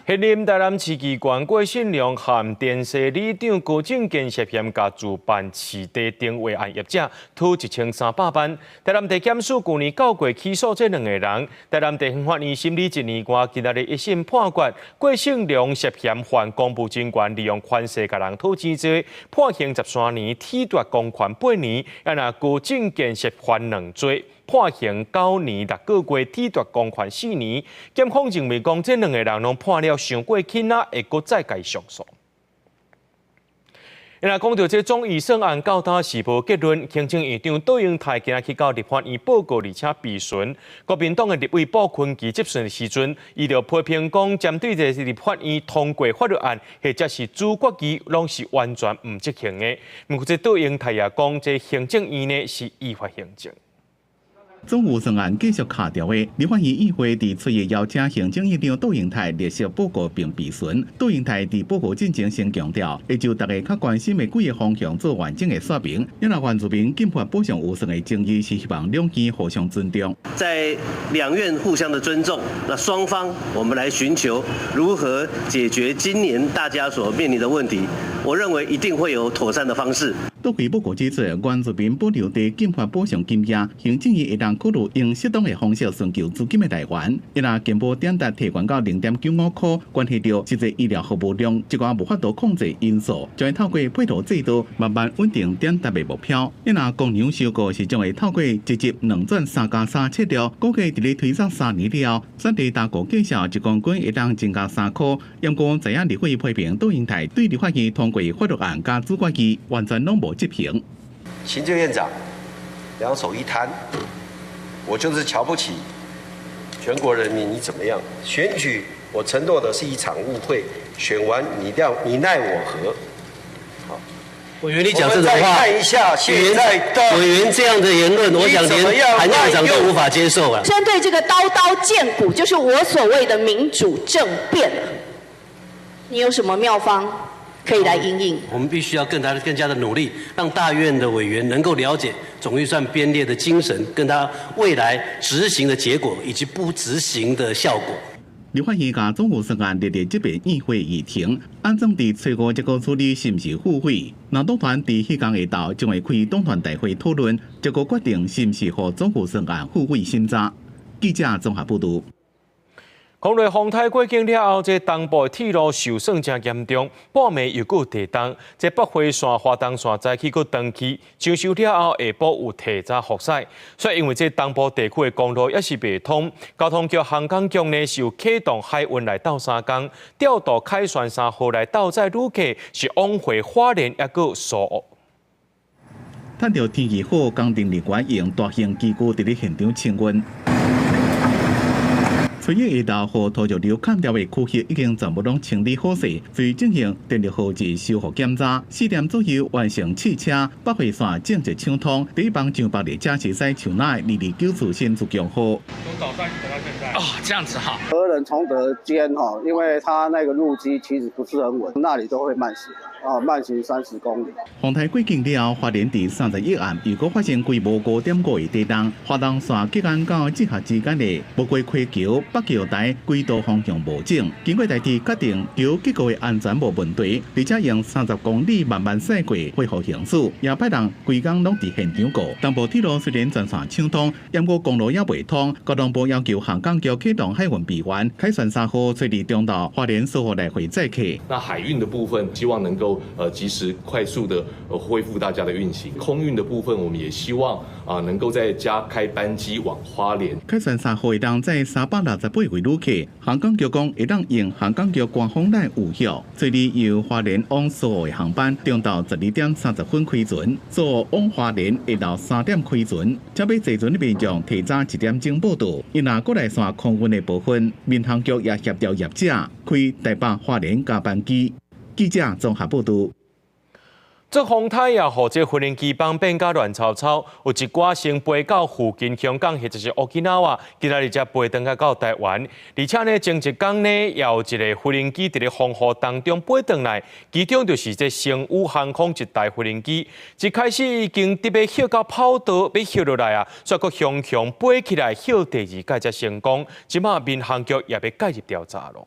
现任台南市议员郭信良和电视里长高进建设险甲主办市地定位案业者讨1300万。台南地检署去年9月起诉这2个人，台南地方法院审理1年外，今日一审判决郭信良涉嫌犯公务人员利用权势甲人讨钱罪，判刑13年，褫夺公权8年；也那高进建设犯2罪，判刑9年6个月，褫夺公权4年。检方认为讲这2个人拢判了上过轻啊，会搁再改上诉。那讲到这总预算案到今是无结论，行政院长杜英泰今日去到立法院报告，而且备询。国民党的立委鲍坤基接讯的时阵，伊就批评讲，针对这立法院通过法律案，或者是主决议，拢是完全唔执行的。不过这杜英泰也讲，这行政院呢是依法行政。总预算案继续卡条的，立法院议会伫7月邀请行政院长杜英泰列席报告并备询。杜英泰伫报告进前先强调，会就大家较关心的几个方向做完整的说明。因为原住民进发补偿预算的争议是希望两边互相尊重，在两院互相的尊重，那双方我们来寻求如何解决今年大家所面临的问题。我认为一定会有妥善的方式。多位报告指出，原住民保留地进发补偿金额，行政院会当考虑用适当的方式寻求资金的来源。因那健保点达提悬到0.95块，关系到实际医疗服务量一寡无法度控制因素，将会透过配套制度慢慢稳定点达的目标。因那公粮收购是将会透过直接2转3+3策略，估计伫咧推上3年了后，产地大股计销1公斤会当增加3块。因讲知影立法院批评杜英泰对立法院通过法律案加主决议完全拢无执行。行政院长两手一摊，我就是瞧不起全国人民，你怎么样？选举我承诺的是一场误会，选完你奈我何？好，委员，你讲这种话，看一下现在的委员这样的言论，我想连韩院长都无法接受了。针对这个刀刀见骨，就是我所谓的民主政变，你有什么妙方可以来因应？我们必须要更加的努力，让大院的委员能够了解总预算编列的精神，跟他未来执行的结果以及不执行的效果。立法院甲总预算案列入这边议会议程，安怎伫初5结果处理是毋是付费？那党团伫迄天下昼将会开党团大会讨论，结果决定是毋是予总预算案付费审查。记者综合报道。讲到风台过境了后，这东部的铁路受损真严重，半暝又有地动，这北回线、花东线早起佫长期抢修了后，下晡有提早复驶，所以因为这东部地区的公路也是未通，交通局、航港局呢是有启动海运来斗3工，调度凯旋3号来斗载旅客，是往回花莲也佫疏误。趁着天气好，工程人员用大型机具伫咧现场清运。除了下昼和土石流砍掉的区域已经全部拢清理好势，随进行电力后置修复检查。4点左右完成汽车北回线正直抢通，第一帮上北的驾驶驶树内229次先出强号。从早上等到现在。哦，这样子哈。何人崇德间哈，因为它那个路基其实不是很稳，那里都会慢行啊，慢行30公里。风台过境了，花莲第31案又搁发生规模5.5个地震，花东线吉安到集合之间的无过溪桥、北桥台轨道方向无整，经过大地决定桥结构的安全无问题，而且用30公里慢慢驶过恢复行驶，也派人规工拢伫现场过。东部铁路虽然全线抢通，不过公路也未通，交通部要求航港局启动海运闭环，开船3号随离中岛花莲收获来回载客。那海运的部分，希望能够及时快速的恢复大家的运行。空运的部分，我们也希望能够再加开班机往花莲。开船3号会当载368位旅客，航港局讲会当用航港局官方来有效，随离由花莲往苏澳的航班，中到12点30分开船，苏澳往花莲下昼3点开船。请要坐船的民众提早1点钟报到，因若国内线空运的部分，民航局也协调业者开台北花莲加班机。记者综合报道。这风台也让这无人机帮变甲乱糟糟，有一寡先飞到附近香港或者是沖縄，今仔日才飞登到台湾。而且呢，前一天呢，也有一个无人机伫咧风雨当中飞登来，其中就是这星宇航空一台无人机，一开始已经伫要跳到跑道，要跳落来啊，却阁雄雄飞起来，跳第2届才成功。即马民航局也要介入调查咯。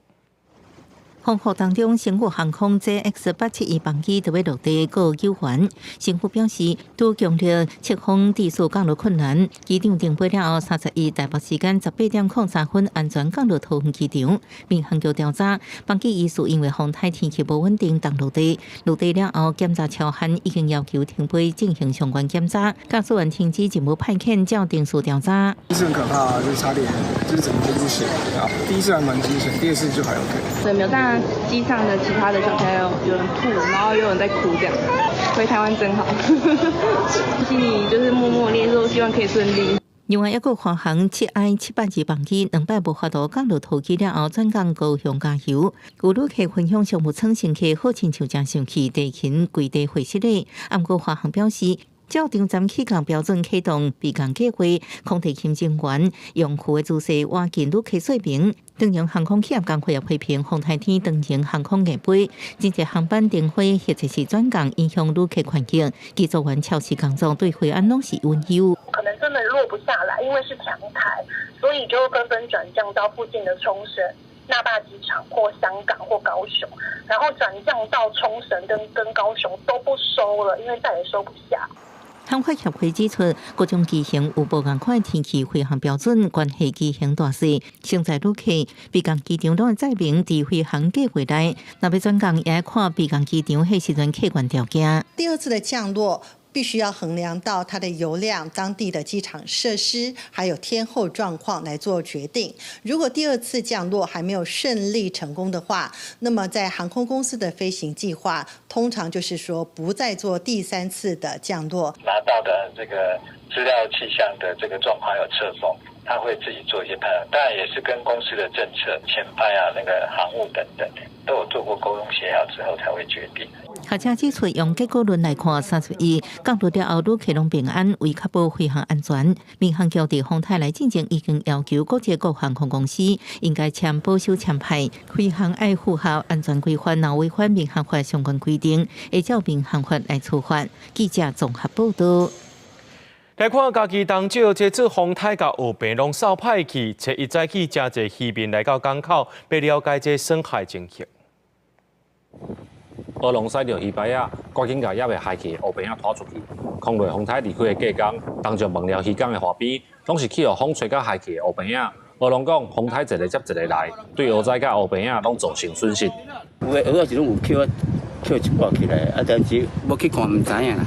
风雨当中，星宇航空 JX871班机就要落地告有还。政府表示，拄强调测风地数降落困难，机场停飞了后，31台北时间18点03分安全降落桃园机场。民航局调查，班机疑似因为风台天气不稳定，当落地。落地了后，检查超限，已经要求停飞进行相关检查。驾驶员停机，警务派遣叫定数调查。是很可怕啊，就是差点就是整个就不行啊。第一次还蛮惊险，第2次就还 OK。对，没有但机上的其他的小朋友有人吐，然后有人在哭，这样回台湾真好，心里就是默默念说希望可以顺利。另外一个华航7I782班机200无法度降落桃机了后，转降高雄加油。有旅客分享项目乘乘客好亲像真生气，地勤跪地会失礼。不过华航表示，照场站起降标准启动闭降计划，空地勤人员用酷的姿势挖进旅客水平。中央航空企业工会也批评风台天长程航空硬飞，真侪航班停飞或者是转降，影响旅客环境。机组员超时工作对飞安拢是温柔。可能真的落不下来，因为是强台，所以就纷纷转降到附近的冲绳、那霸机场或香港或高雄，然后转降到冲绳跟高雄都不收了，因为再也收不下。航快协会指出，各种机型有无同款天气飞行标准，关系机型大小。承载旅客，闭降机场拢会载明伫飞行计划内，若要转降也要看闭降机场迄时阵客观条件。第2次的降落必须要衡量到它的油量、当地的机场设施，还有天候状况来做决定。如果第2次降落还没有顺利成功的话，那么在航空公司的飞行计划，通常就是说不再做第3次的降落。拿到的这个资料气象的这个状况有测风，他会自己做一些判断，当然也是跟公司的政策、前派那个航务等等都有做过沟通协调之后才会决定。学者指出，用结果论来看，31降落了后，旅客拢平安，为确保飞行安全，民航局伫风台来进前已经要求各个航空公司应该签保守签牌，飞行爱符合安全规范，若违反民航法相关规定，会照民航法来处罚。记者综合报道。来看家己当少，这次风台甲学病拢扫歹去，找一早起真侪渔民来到港口，要了解这生态情形。学龙驶着鱼排啊，赶紧甲也未害去的乌边仔拖出去。空内风台离开的隔工，当着问了鱼港的河边，拢是去互风吹甲害去的乌边仔。学龙讲，风台一个接一个来，对蚵仔甲乌边仔拢造成损失。有的蚵仔是拢有捡一挂起来，但是无去看唔知影啦。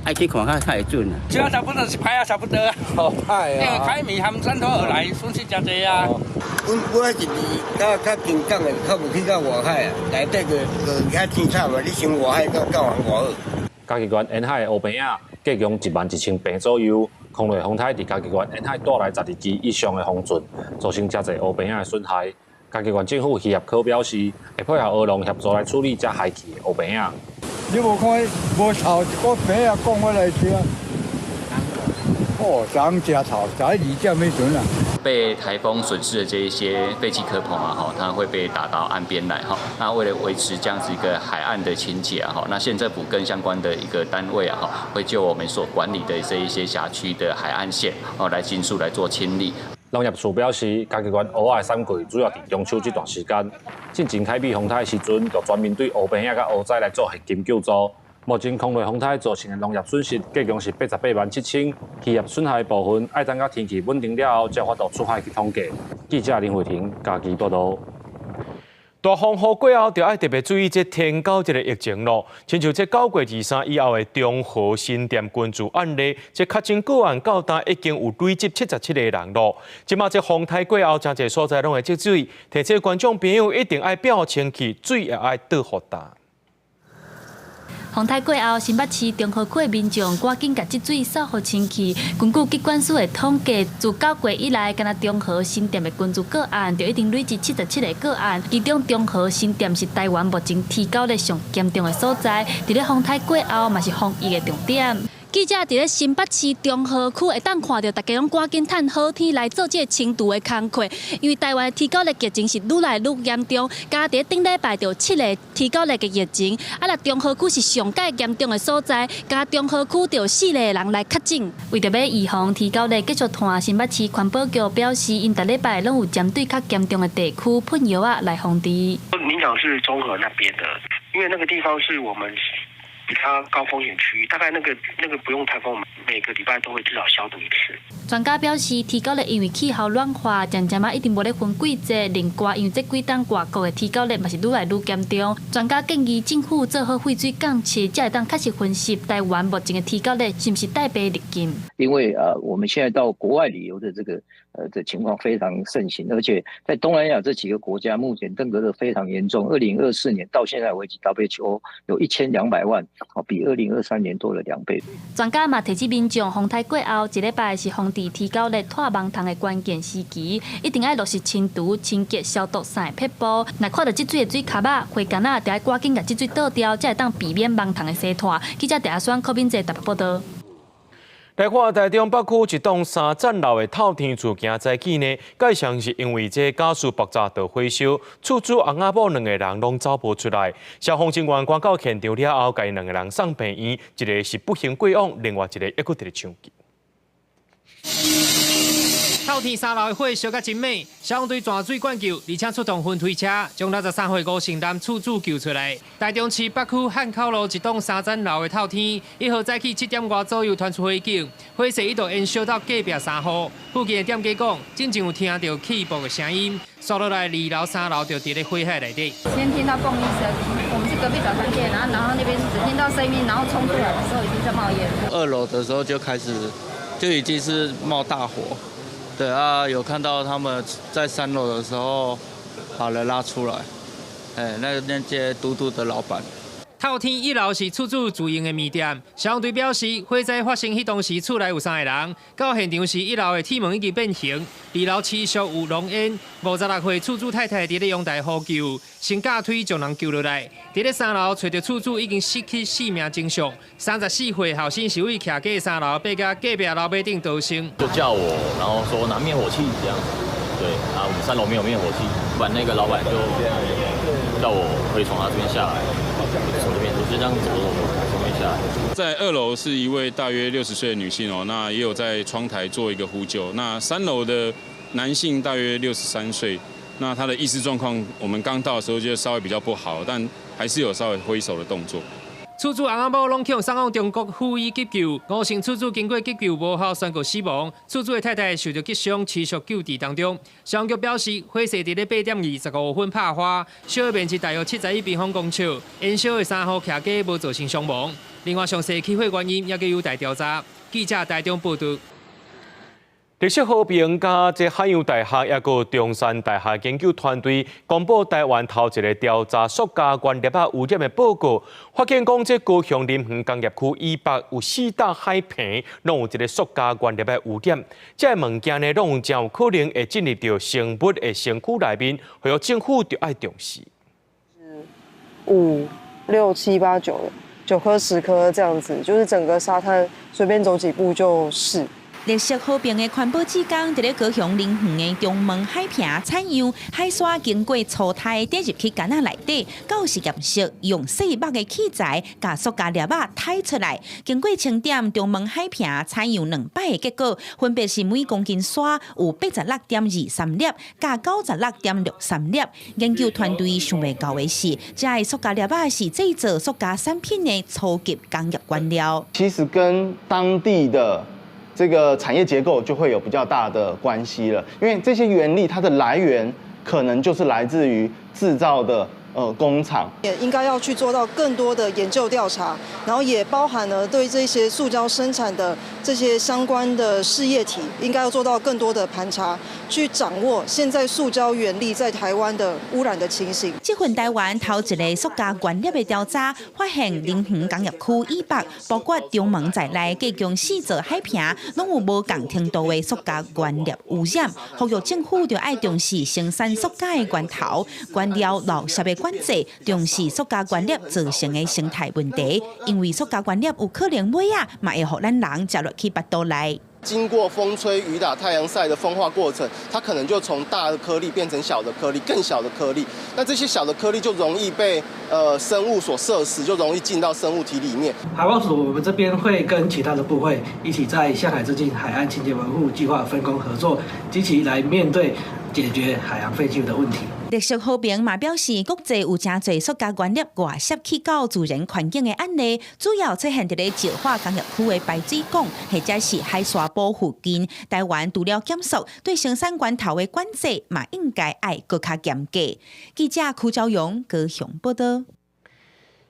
爱去看较会准啦。这差不多是歹啊，差不多啊。好歹啊！因为海面含山头而来，损失真济啊。我是离较近港的，较无去到外海啊。内底个遐天惨嘛，你想外海到港湾外好。嘉义县沿海的乌边仔计共11000平左右，空内风台伫嘉义县沿海带来12支以上的风阵，造成真侪乌边仔的损害。嘉义县政府渔业科表示，会配合学龙协助来处理这害去的乌边仔。你无看无臭一个饼啊，讲我来听。哦，昨昏食臭，昨2点没准啦。被台风损失的这一些废弃壳棚啊，它会被打到岸边来哈。那为了维持这样子一个海岸的清洁啊，那县政府跟相关的一个单位啊，会就我们所管理的这一些辖区的海岸线来尽速来做清理。农业署表示，家己县乌仔三季主要伫中秋这段时间，进前开避风台的时阵，就专门对乌病仔甲乌仔来做现金救助。目前空内风台造成的农业损失计共是88.7万，企业损害部分要等到天气稳定了后，才发到出海去统计。记者林慧婷家己报道。大风雨过后，就要特别注意这天狗这个疫情咯。亲像这9月23以后的中和新店群聚案例，这确诊个案到达已经有累积77个人咯。即马这风台过后，真侪所在拢会积水，提醒观众朋友一定要表清气，水也要倒好大。风台过后，新北市中和区的民众赶紧把积水扫好清气。根据疾管署的统计，自9月以来，敢若中和新店的群聚个案就已经累积77个个案，其中中和新店是台湾目前提高的上严重的所在。伫咧风台过后，嘛是防疫的重点。记者伫咧新北市中和区会当看到，大家拢赶紧趁好天来做这清除的工作，因为台湾提高的疫情是愈来愈严重，加伫顶礼拜就7个提高的疫情，啊，中和区是上界严重的所在，加中和区就4个人来确诊。为着要预防提高的继续传，新北市环保局表示，因逐礼拜拢有针对较严重的地区喷药啊来防治。您讲是中和那边的，因为那个地方是我们比较高风险区域，大概那个不用台风，每个礼拜都会至少消毒一次。专家表示，提高了因为气候暖化，渐渐一定无咧分季节，另外因为这几档外国的提高率嘛是愈来愈严重。专家建议政府做好废水降测，才会当确实分析台湾目前的提高率是不是带病入境。因为我们现在到国外旅游的这个的情况非常盛行，而且在东南亚这几个国家目前登革热非常严重。2024年到现在为止 ，WHO 有1200万，比2023年多了2倍。专家嘛提醒民众，风台过后一礼拜是防治提高率脱网虫的关键时期，一定要落实清除、清洁、消毒3个撇步。若看到积水的水卡仔、花干仔，就要赶紧把积水倒掉，才会当避免网虫的洗脱。记者第一选柯敏哲台北报道。来看台中北区一栋3层楼的透天厝件灾起呢，介上是因为这家属爆炸导火烧，厝主翁仔某2个人拢走无出来。消防人员赶到现场了后，该2个人送病院，一个是不幸过往，另外一个抑佫伫咧抢救。透天3楼的火烧甲真美，消防队全水灌救，而且出动分推车，将63岁吴姓男厝主救出来。台中市北区汉口路一栋3层楼的透天，1号早起7点外左右传出火警，火势一度延烧到隔壁3户。附近的店家讲，真正有听到起爆的声音，刷落来2楼、3楼就伫咧火海内底。先听到bom一声，我们是隔壁早餐店，然后那边只听到声音，然后冲出来的时候已经在冒烟。2楼的时候就开始就已经是冒大火。对啊，有看到他们在3楼的时候把人拉出来，那些嘟嘟的老板。透天1楼是厝主自营的面店，消防队表示，火灾发生迄当时厝内有3个人，到现场时1楼的铁门已经变形，2楼持续有浓烟。56岁厝主太太伫咧阳台呼救，先架推将人救落来。伫咧3楼找到厝主已经失去性命迹象，34岁后生是位徛过3楼，被甲隔壁楼板顶逃生。就叫我，然后说拿灭火器这样子。对啊，我们3楼没有灭火器，不然那个老板就叫我可以从他这边下来。从这边我就这样走从这边下来。在2楼是一位大约60岁的女性哦，那也有在窗台做一个呼救。那3楼的男性大约63岁，那他的意识状况，我们刚到的时候就稍微比较不好，但还是有稍微挥手的动作。厝主翁仔某拢向送往中国赴医急救，5姓厝主经过急救无效宣告死亡，厝主的太太受到击伤，持续救治当中。消防局表示，火势伫咧8点25分爆发，烧的面积大约71平方公尺，燃烧的3户徛家无造成伤亡。另外，详细起火原因也有待调查。记者台中报道。历史和平加这海洋大学也个中山大学研究团队公布台湾头一个调查塑胶原粒污染的报告，发现讲这高雄林园工业区以北有4大海坪，拢有一个塑胶原粒的污染。这物件呢，拢真有可能会进入到生物的身躯内面，所以政府就要重视。5、6、7、8、9颗10颗这样子，就是整个沙滩随便走几步就是。历史好评的环保志工，伫咧高雄林园的中门海坪采样海沙，经过粗汰跌入去缸仔内底，到实验室用细目的器材，把塑胶粒仔汰出来。经过清点，中门海坪采样2摆的结果，分别是每公斤沙有86.23粒，加96.63粒。研究团队想袂到的是，这塑胶粒仔是制作塑胶产品的初级工业原料。其实跟当地的这个产业结构就会有比较大的关系了，因为这些原粒它的来源可能就是来自于制造的工厂，也应该要去做到更多的研究调查，然后也包含了对这些塑胶生产的这些相关的事业体，应该要做到更多的盘查，去掌握现在塑胶原粒在台湾的污染的情形。这份台湾头一个塑胶原粒的调查，发现林园工业区以北，包括中门在内，计共4座海坪，拢有无共程度的塑胶原粒污染。呼吁政府就要重视生产塑胶的源头、原料落实的管制，重视塑胶原粒造成的生态问题，因为塑胶原粒有可能尾啊，嘛会互咱人食落去腹肚内。经过风吹雨打、太阳晒的风化过程，它可能就从大的颗粒变成小的颗粒、更小的颗粒。那这些小的颗粒就容易被生物所摄食，就容易进到生物体里面。海防署我们这边会跟其他的部会一起在向海致敬海岸清洁维护计划分工合作，积极来面对解决海洋废弃物的问题。历史好评嘛表示，国际有真侪塑胶原粒外泄去到自然环境的案例，主要出现伫咧石化工业区的排水管或者是海沙堡附近。台湾除了检索，对生产源头的管制嘛应该爱更加严格。记者邱昭勇高雄报道。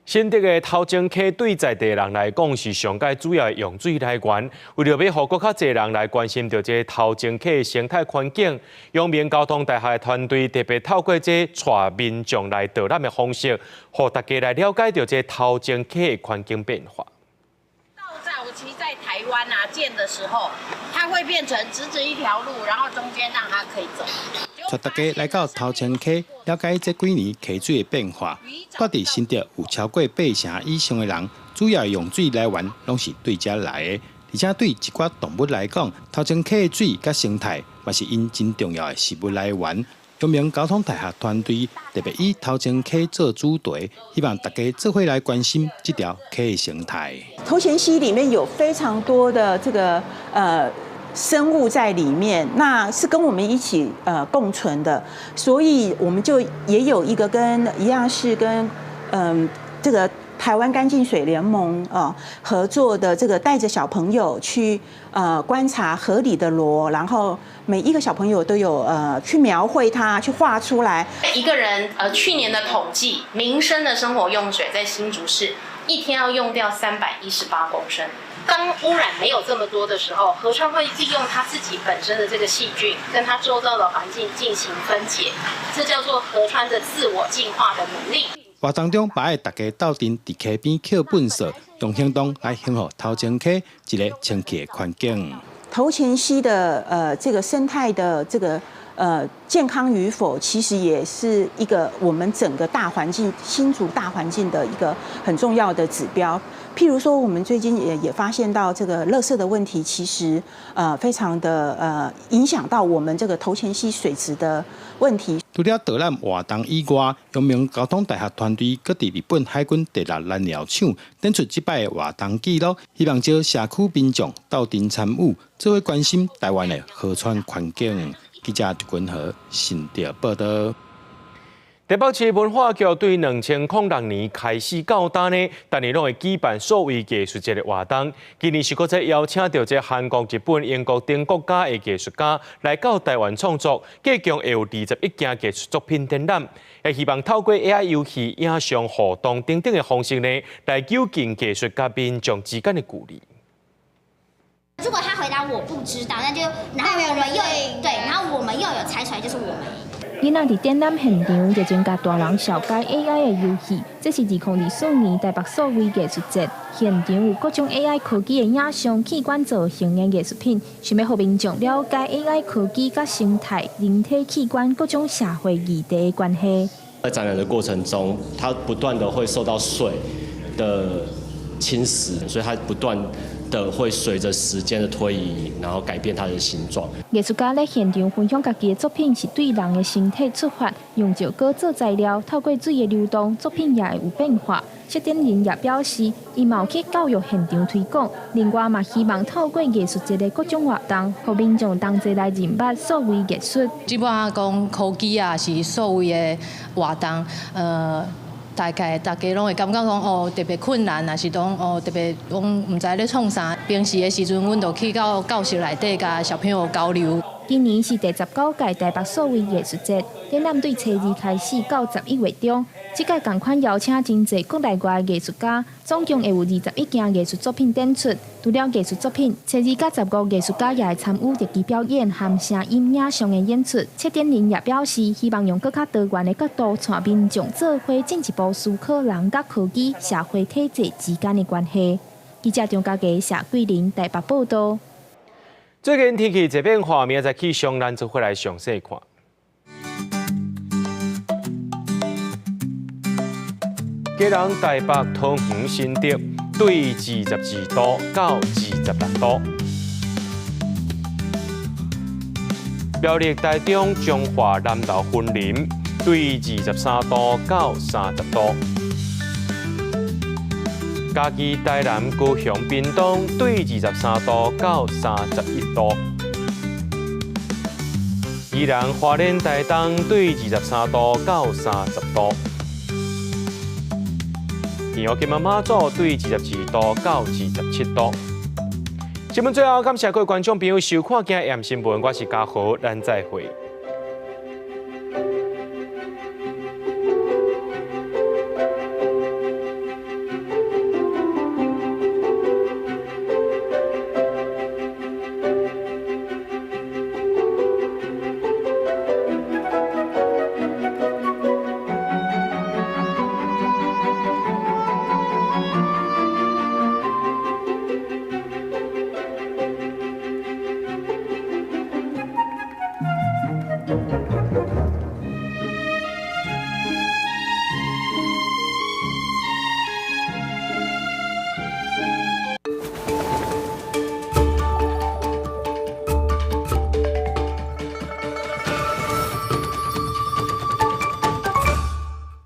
新竹的头前溪对在地人来讲是上界主要的用水来源。为了要让更较侪人来关心到这头前溪的生态环境，阳明交通大学的团队特别透过这带民众来导览的方式，让大家来了解到这头前溪的环境变化。早期在台湾建的时候，它会变成直一条路，然后中间让它可以走。带大家来到头前溪，了解这几年溪水的变化。各地新竹有超过8成以上的人，主要用水来源拢是对遮来的。而且对一寡动物来讲，头前溪的水甲生态嘛是因真重要的食物来源。阳明交通大学团队特别以头前溪做主题，希望大家做伙来关心这条溪的生态。头前溪里面有非常多的这个生物在里面，那是跟我们一起共存的，所以我们就也有一个一样是跟这个台湾干净水联盟合作的这个带着小朋友去观察河里的螺，然后每一个小朋友都有去描绘它，去画出来。一个人去年的统计，民生的生活用水在新竹市一天要用掉318公升。当污染没有这么多的时候，河川会利用它自己本身的这个细菌，跟它周遭的环境进行分解，这叫做河川的自我净化的能力。活动中，把大家斗阵伫溪边捡垃圾，用行动来幸福头前溪一个清洁的环境。头前溪的这个生态的这个健康与否，其实也是一个我们整个大环境新竹大环境的一个很重要的指标。譬如说，我们最近也发现到这个垃圾的问题，其实非常的影响到我们这个头前溪水质的问题。除了导览活动以外，阳明交通大学团队搁伫日本海军第6燃料厂展出这摆的活动记录，希望招社区民众斗阵参与，做伙关心台湾的河川环境。记者君和新竹报道。台北市文化局对2006年开始到今呢，但年拢会举办所谓艺术节的活动。今年是搁再邀请到这韩国、日本、英国等国家的艺术家来到台湾创作，计共会有21件艺术作品展览。也希望透过 AI 游戏、影像互动等等的方式呢，来纠正艺术家民众之间的距离。如果他回答我不知道，那就然后我们又对，然后我们又有猜出来，就是我们。囡仔伫展览现场就增加大人小解 AI 的游戏，这是2024年台北所谓艺术节，现场有各种 AI 科技的影像、器官造型的艺术品，想要让民众了解 AI 科技甲生态、人体器官各种社会议题的关系。在展览的过程中，它不断的会受到水的侵蚀，所以它不断的会随着时间的推移，然后改变它的形状。艺术家在现场分享家己的作品是对人的身体出发，用石膏做材料，透过水的流动，作品也会有变化。谢点人也表示，伊嘛有去教育现场推广，另外嘛希望透过艺术节的各种活动，让民众同齐来认捌所谓艺术。基本上讲科技啊，是所谓的活动，大概大家拢会感觉讲哦特别困难，还是讲哦特别讲唔知咧创啥。平时的时阵，阮就去到教室内底，甲小朋友交流。今年是第19届台北所谓艺术节，展览对初2开始到11月中。这届同款邀请真侪国内外艺术家，总共会有21件艺术作品展出。除了艺术作品，初2甲15艺术家也会参与特技表演和声音影像的演出。谢点人也表示，希望用更加多元的角度，带民众做伙进一步思考人甲科技、社会体制之间的关系。记者张家佳、谢桂玲台北报道。最近天气一变化，明仔气象咱就会来详细看。今日台北、桃园、新竹对22度到26度，苗栗、台中、彰化、南投、云林对23度到30度。嘉义、台南、高雄、屏东对23度到31度；宜兰、花莲、台东对23度到30度；宜澳、金门、马祖对22度到27度。新闻最后，感谢各位观众朋友收看今日AM新闻，我是嘉豪，咱再会。